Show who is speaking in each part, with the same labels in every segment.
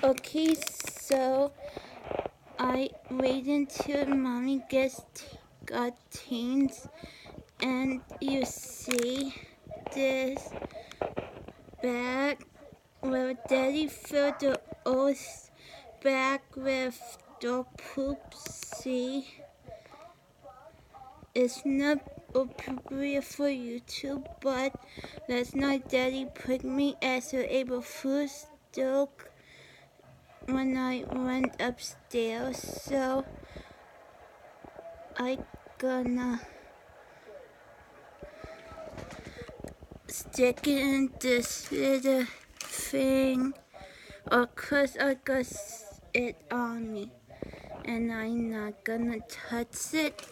Speaker 1: Okay, so I wait until mommy got teens, and you see this bag where daddy filled the old bag with dog poop. See, it's not appropriate for YouTube, but last night daddy put me as a April Fool's joke when I went upstairs, so I gonna stick it in this little thing, or cause I got it on me, and I'm not gonna touch it,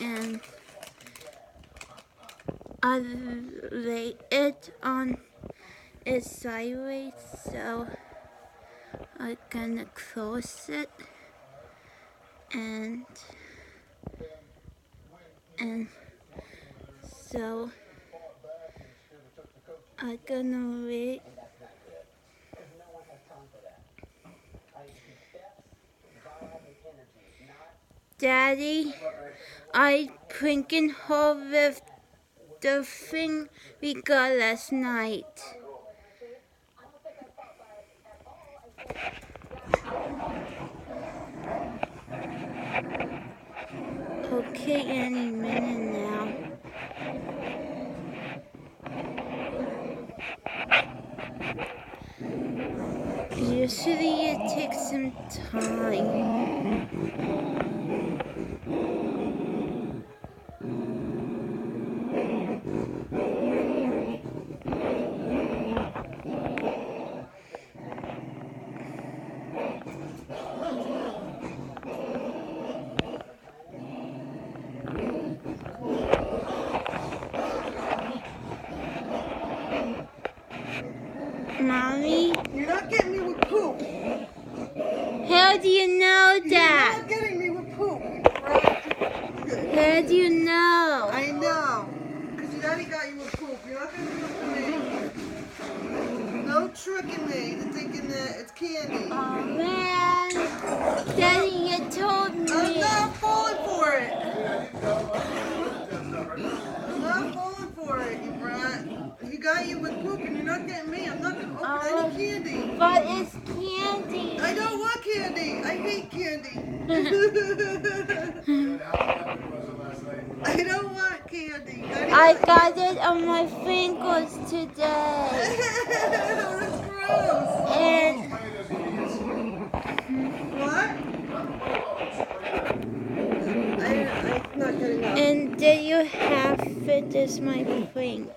Speaker 1: and I lay it on it sideways, so I'm gonna close it, and so I'm gonna wait. Daddy, I drinking home with the thing we got last night. Okay, any minute now. Usually it takes some time. Mommy?
Speaker 2: You're not getting me with poop.
Speaker 1: How do you know that?
Speaker 2: You're not getting me with poop, right?
Speaker 1: How do you know?
Speaker 2: I know. Because your daddy got you with poop. You're not going to do it for me. No tricking me into thinking that it's candy.
Speaker 1: Oh man. Daddy, you told me.
Speaker 2: I'm not falling for it. I'm not falling for it, you brat. He got you with poop and you're not getting me. I'm not going to open any candy.
Speaker 1: But it's candy.
Speaker 2: I don't want candy. I hate candy. I don't want candy.
Speaker 1: I got it on my fingers today.
Speaker 2: That's gross.
Speaker 1: And
Speaker 2: What? I'm not getting up.
Speaker 1: and there you have it as my drink.